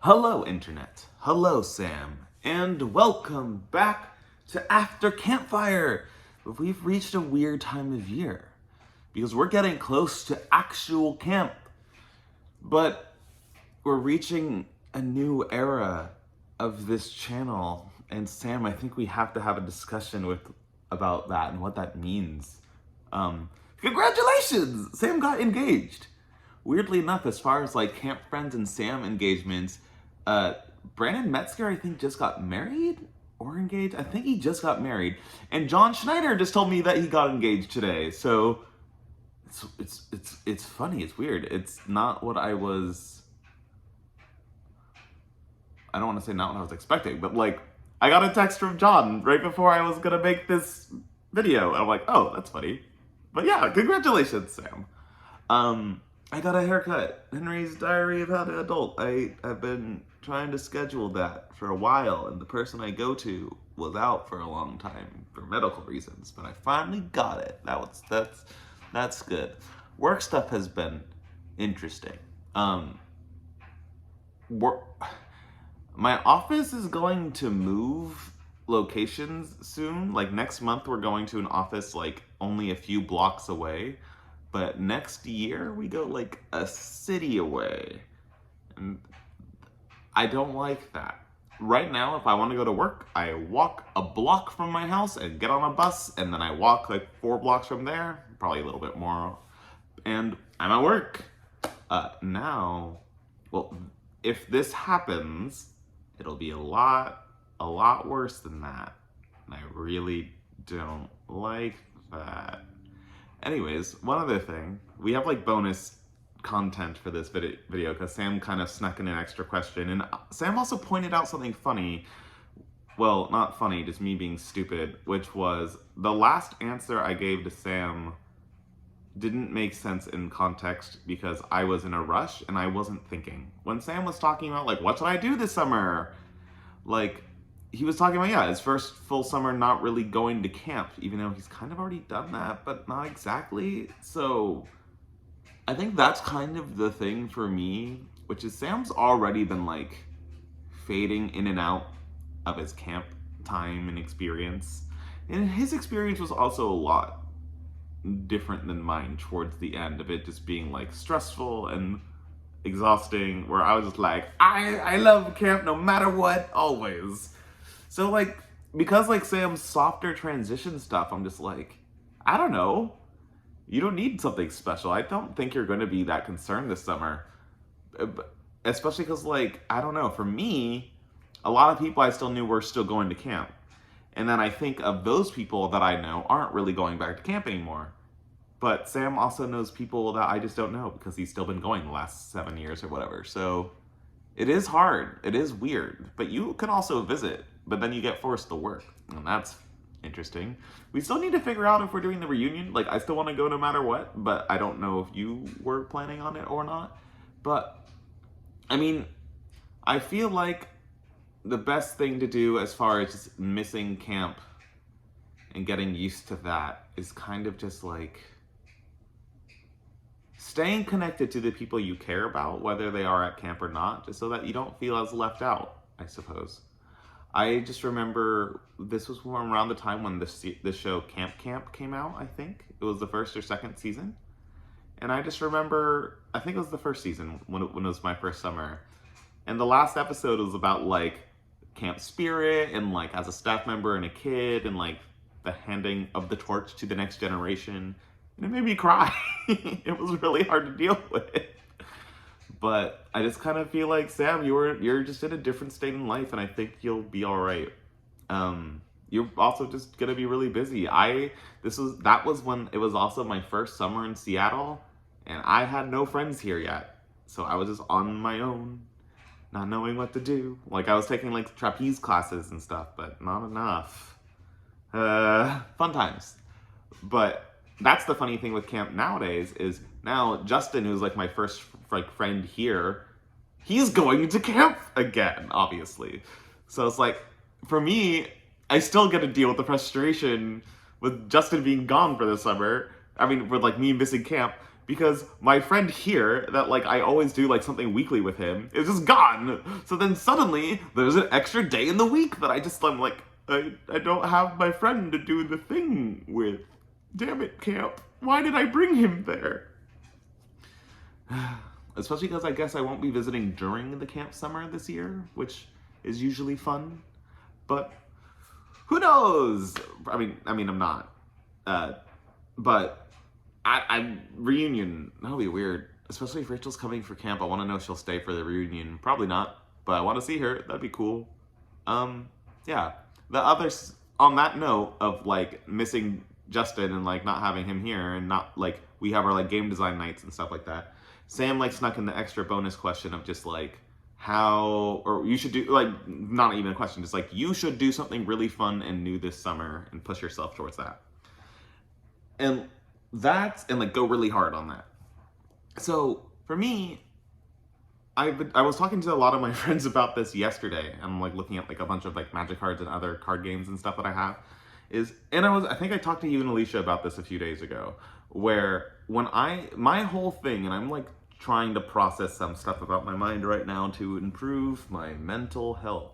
Hello, Internet. Hello, Sam. And welcome back to After Campfire. We've reached a weird time of year because we're getting close to actual camp, but we're reaching a new era of this channel. And Sam, I think we have to have a discussion about that and what that means. Congratulations! Sam got engaged. Weirdly enough, as far as like camp friends and Sam engagements, uh, Brandon Metzger, I think, just got married or engaged. I think he just got married, and John Schneider just told me that he got engaged today. So it's funny. It's weird. It's not what I was. I don't want to say not what I was expecting, but like I got a text from John right before I was gonna make this video, and I'm like, oh, that's funny. But yeah, congratulations, Sam. I got a haircut. Henry's Diary of How to Adult. I've been trying to schedule that for a while, and the person I go to was out for a long time for medical reasons, but I finally got it. That's good. Work stuff has been interesting. Work, my office is going to move locations soon. Like next month we're going to an office like only a few blocks away. But next year we go like a city away. And I don't like that. Right now, if I want to go to work, I walk a block from my house and get on a bus, and then I walk like 4 blocks from there, probably a little bit more, and I'm at work. Now, well, if this happens, it'll be a lot worse than that. And I really don't like that. Anyways, one other thing, we have like bonus content for this video because Sam kind of snuck in an extra question, and Sam also pointed out something funny. Well, not funny, just me being stupid, which was the last answer I gave to Sam didn't make sense in context because I was in a rush and I wasn't thinking. When Sam was talking about like, what should I do this summer? Like, he was talking about, yeah, his first full summer not really going to camp, even though he's kind of already done that, but not exactly. So I think that's kind of the thing for me, which is Sam's already been like fading in and out of his camp time and experience. And his experience was also a lot different than mine towards the end of it, just being like stressful and exhausting, where I was just like, I love camp no matter what, always. So like, because like Sam's softer transition stuff, I'm just like, I don't know. You don't need something special. I don't think you're going to be that concerned this summer. Especially because like, I don't know, for me, a lot of people I still knew were still going to camp. And then I think of those people that I know aren't really going back to camp anymore. But Sam also knows people that I just don't know because he's still been going the last 7 years or whatever. So it is hard. It is weird. But you can also visit, but then you get forced to work. And that's interesting. We still need to figure out if we're doing the reunion. Like, I still want to go no matter what, but I don't know if you were planning on it or not. But, I mean, I feel like the best thing to do as far as just missing camp and getting used to that is kind of just like staying connected to the people you care about, whether they are at camp or not, just so that you don't feel as left out, I suppose. I just remember this was around the time when the show Camp Camp came out, I think. It was the first or second season. And I just remember, I think it was the first season when it was my first summer. And the last episode was about like camp spirit and like as a staff member and a kid and like the handing of the torch to the next generation. And it made me cry. It was really hard to deal with. But I just kind of feel like, Sam, you're just in a different state in life, and I think you'll be all right. You're also just gonna be really busy. That was when it was also my first summer in Seattle, and I had no friends here yet, so I was just on my own, not knowing what to do. Like I was taking like trapeze classes and stuff, but not enough. Fun times. But that's the funny thing with camp nowadays is now Justin, who's like my first like friend here, he's going to camp again, obviously. So it's like, for me, I still get to deal with the frustration with Justin being gone for the summer. I mean, with like me missing camp, because my friend here that like I always do like something weekly with him is just gone. So then suddenly there's an extra day in the week that I'm like, I don't have my friend to do the thing with. Damn it, camp. Why did I bring him there? Especially because I guess I won't be visiting during the camp summer this year, which is usually fun. But who knows? I mean, I'm not. But I reunion, that'll be weird. Especially if Rachel's coming for camp. I want to know if she'll stay for the reunion. Probably not, but I want to see her. That'd be cool. Yeah. The others, on that note of like missing Justin and like not having him here and not like we have our like game design nights and stuff like that. Sam like snuck in the extra bonus question of just like how, or you should do like, not even a question, just like you should do something really fun and new this summer and push yourself towards that. And like go really hard on that. So for me, I was talking to a lot of my friends about this yesterday. I'm like looking at like a bunch of like Magic cards and other card games and stuff that I have. I think I talked to you and Alicia about this a few days ago, where my whole thing, and I'm like trying to process some stuff about my mind right now to improve my mental health,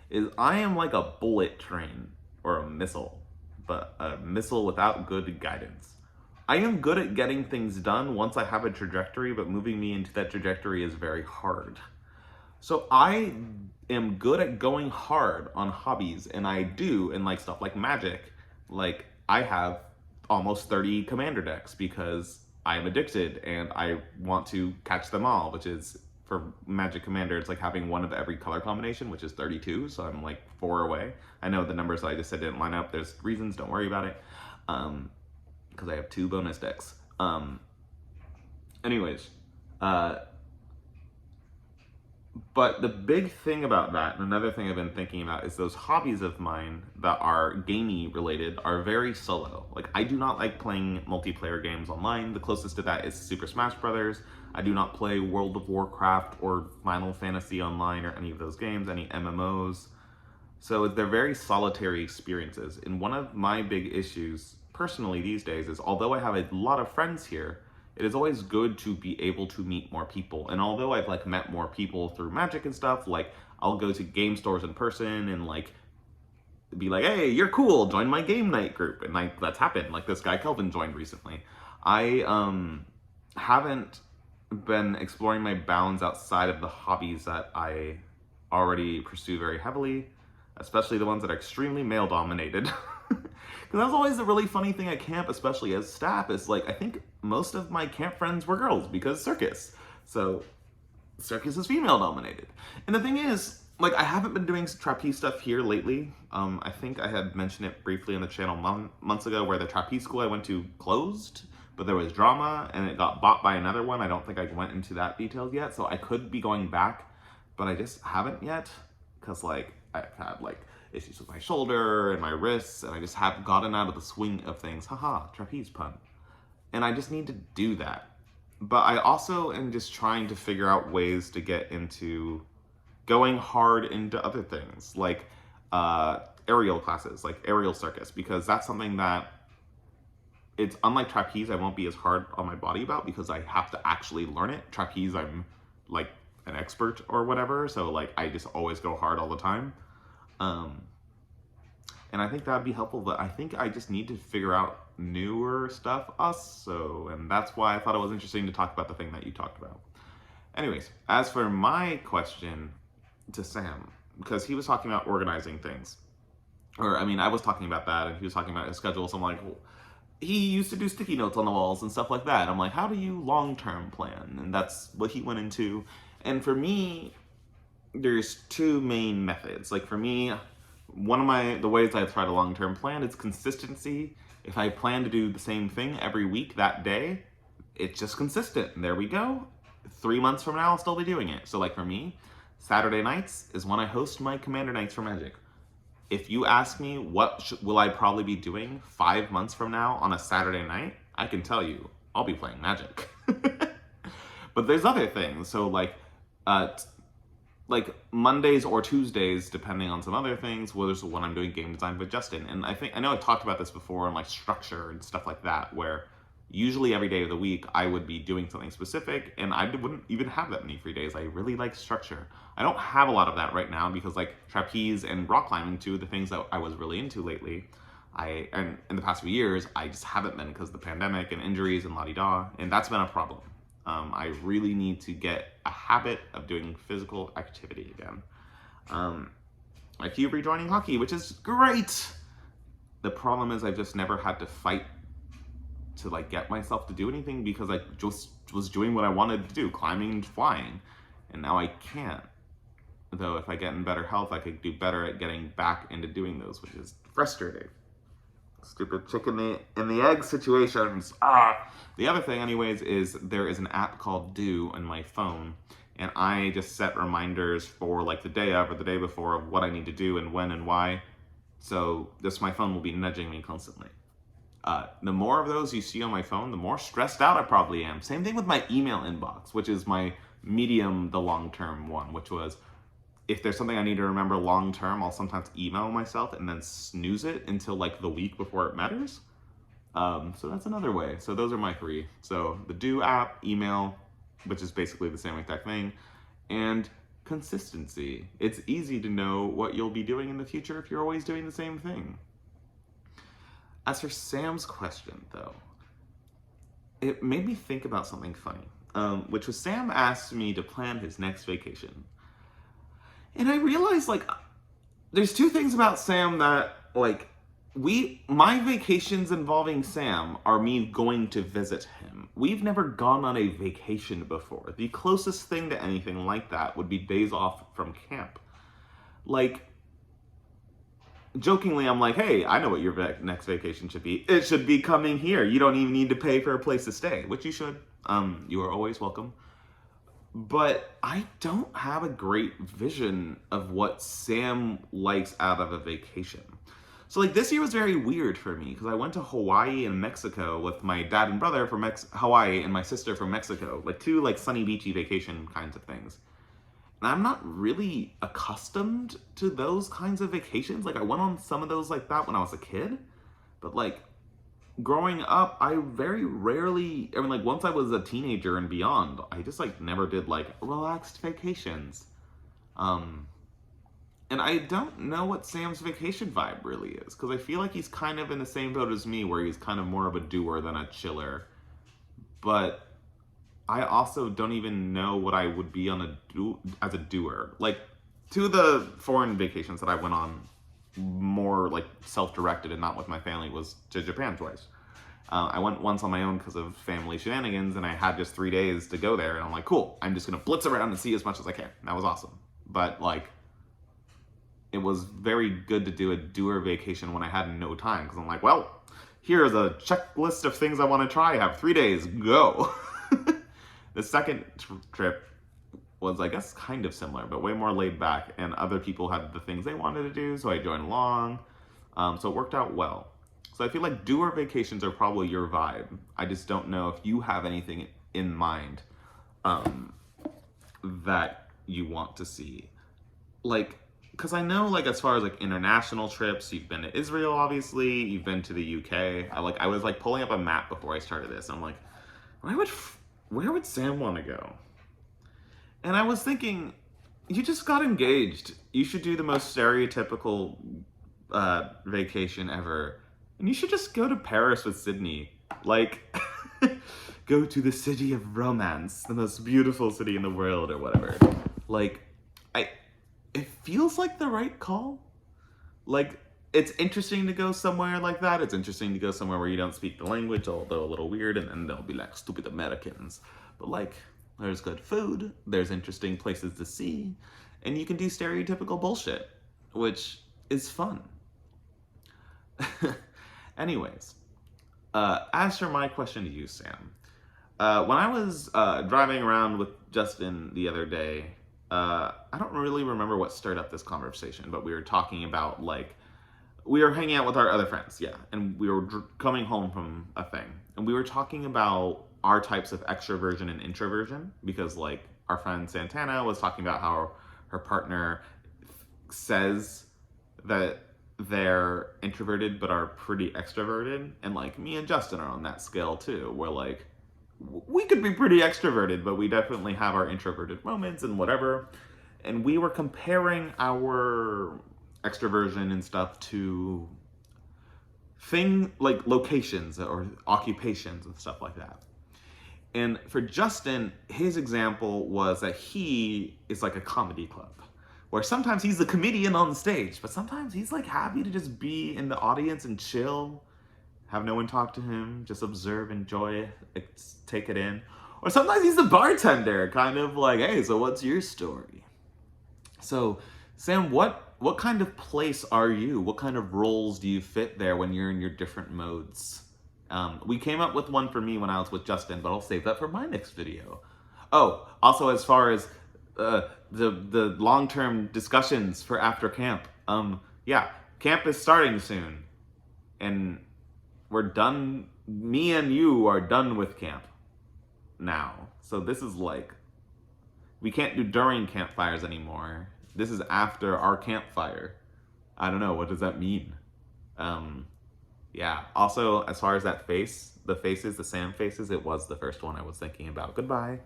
is I am like a bullet train or a missile, but a missile without good guidance. I am good at getting things done once I have a trajectory, but moving me into that trajectory is very hard. So I am good at going hard on hobbies, and I do in like stuff like Magic. Like I have almost 30 commander decks because I am addicted and I want to catch them all, which is for Magic Commander, it's like having one of every color combination, which is 32, so I'm like 4 away. I know the numbers that I just said didn't line up. There's reasons, don't worry about it. Because I have 2 bonus decks. Anyways, but the big thing about that, and another thing I've been thinking about, is those hobbies of mine that are gamey related are very solo. Like, I do not like playing multiplayer games online. The closest to that is Super Smash Brothers. I do not play World of Warcraft or Final Fantasy online or any of those games, any MMOs. So they're very solitary experiences. And one of my big issues personally these days is, although I have a lot of friends here, it is always good to be able to meet more people. And although I've like met more people through Magic and stuff, like I'll go to game stores in person and like be like, hey, you're cool, join my game night group. And like that's happened. Like this guy Kelvin joined recently. I haven't been exploring my bounds outside of the hobbies that I already pursue very heavily, especially the ones that are extremely male dominated. Because that's always a really funny thing at camp, especially as staff, is like, I think most of my camp friends were girls because circus. So circus is female dominated. And the thing is, like, I haven't been doing trapeze stuff here lately. I think I had mentioned it briefly on the channel months ago, where the trapeze school I went to closed, but there was drama and it got bought by another one. I don't think I went into that details yet, so I could be going back, but I just haven't yet, because like I've had like issues with my shoulder and my wrists, and I just have gotten out of the swing of things. Haha, trapeze pun. And I just need to do that. But I also am just trying to figure out ways to get into going hard into other things, like aerial classes, like aerial circus, because that's something that, it's unlike trapeze, I won't be as hard on my body about because I have to actually learn it. Trapeze, I'm like an expert or whatever, so like I just always go hard all the time. And I think that'd be helpful, but I think I just need to figure out newer stuff and that's why I thought it was interesting to talk about the thing that you talked about. Anyways, as for my question to Sam, because he was talking about organizing things, or I mean, I was talking about that and he was talking about his schedule, so I'm like, well, he used to do sticky notes on the walls and stuff like that. I'm like, how do you long-term plan? And that's what he went into. And for me, there's 2 main methods. Like for me, the ways I try to long-term plan is consistency. If I plan to do the same thing every week that day, it's just consistent. And there we go. 3 months from now, I'll still be doing it. So like for me, Saturday nights is when I host my Commander Nights for Magic. If you ask me what will I probably be doing 5 months from now on a Saturday night, I can tell you, I'll be playing Magic. But there's other things. So like Mondays or Tuesdays, depending on some other things, well, there's when I'm doing game design with Justin. And I know I've talked about this before, and like structure and stuff like that, where usually every day of the week I would be doing something specific, and I wouldn't even have that many free days. I really like structure. I don't have a lot of that right now because like trapeze and rock climbing, two of the things that I was really into lately, and in the past few years, I just haven't been because of the pandemic and injuries and la-di-da, and that's been a problem. I really need to get a habit of doing physical activity again. I keep rejoining hockey, which is great. The problem is I've just never had to fight to like get myself to do anything because I just was doing what I wanted to do, climbing and flying, and now I can't. Though if I get in better health, I could do better at getting back into doing those, which is frustrating. Stupid chicken and the egg situations. The other thing, anyways, is there is an app called Do on my phone, and I just set reminders for like the day of or the day before of what I need to do and when and why. So this my phone will be nudging me constantly. The more of those you see on my phone, the more stressed out I probably am. Same thing with my email inbox, which is my medium, the long-term one, which was if there's something I need to remember long-term, I'll sometimes email myself and then snooze it until like the week before it matters. So that's another way. So those are my three. So the Do app, email, which is basically the same exact thing, and consistency. It's easy to know what you'll be doing in the future if you're always doing the same thing. As for Sam's question, though, it made me think about something funny, which was Sam asked me to plan his next vacation. And I realized, like, there's two things about Sam that, like, my vacations involving Sam are me going to visit him. We've never gone on a vacation before. The closest thing to anything like that would be days off from camp. Like, jokingly, I'm like, hey, I know what your next vacation should be. It should be coming here. You don't even need to pay for a place to stay, which you should. You are always welcome. But I don't have a great vision of what Sam likes out of a vacation. So like this year was very weird for me because I went to Hawaii and Mexico with my dad and brother from Hawaii and my sister from Mexico, like two like sunny beachy vacation kinds of things. And I'm not really accustomed to those kinds of vacations. Like I went on some of those like that when I was a kid, but like growing up, I very rarely, I mean like once I was a teenager and beyond, I just like never did like relaxed vacations. And I don't know what Sam's vacation vibe really is, because I feel like he's kind of in the same boat as me, where he's kind of more of a doer than a chiller. But I also don't even know what I would be as a doer. Like, two of the foreign vacations that I went on, more like self-directed and not with my family, was to Japan twice. I went once on my own because of family shenanigans, and I had just 3 days to go there, and I'm like, cool, I'm just gonna blitz around and see as much as I can. That was awesome. But like, it was very good to do a doer vacation when I had no time, because I'm like, well, here's a checklist of things I want to try. I have 3 days, go. The second trip was, I guess, kind of similar, but way more laid back, and other people had the things they wanted to do, so I joined along. So it worked out well. So I feel like doer vacations are probably your vibe. I just don't know if you have anything in mind that you want to see. Like, because I know, like, as far as like international trips, you've been to Israel, obviously, you've been to the UK. I was like pulling up a map before I started this. I'm like, where would Sam want to go? And I was thinking, you just got engaged. You should do the most stereotypical vacation ever, and you should just go to Paris with Sydney. Like, go to the city of romance, the most beautiful city in the world, or whatever. Like, it feels like the right call. Like, it's interesting to go somewhere like that. It's interesting to go somewhere where you don't speak the language, although a little weird, and then they'll be like, stupid Americans. But like, there's good food, there's interesting places to see, and you can do stereotypical bullshit, which is fun. Anyways, as for my question to you, Sam, when I was driving around with Justin the other day, I don't really remember what stirred up this conversation, but we were talking about, like, we were hanging out with our other friends, yeah, and we were coming home from a thing, and we were talking about our types of extroversion and introversion, because, like, our friend Santana was talking about how her partner says that they're introverted but are pretty extroverted, and like me and Justin are on that scale too, where like we could be pretty extroverted, but we definitely have our introverted moments and whatever. And we were comparing our extroversion and stuff to like locations or occupations and stuff like that. And for Justin, his example was that he is like a comedy club, where sometimes he's the comedian on the stage, but sometimes he's like happy to just be in the audience and chill, have no one talk to him, just observe, enjoy it, take it in. Or sometimes he's the bartender, kind of like, hey, so what's your story? So, Sam, what kind of place are you? What kind of roles do you fit there when you're in your different modes? We came up with one for me when I was with Justin, but I'll save that for my next video. Oh, also as far as the long-term discussions for after camp, yeah, camp is starting soon, and we're done. Me and you are done with camp now. So this is like, we can't do during campfires anymore. This is after our campfire. I don't know, what does that mean? Yeah, also, as far as that face, the faces, the Sam faces, it was the first one I was thinking about. Goodbye.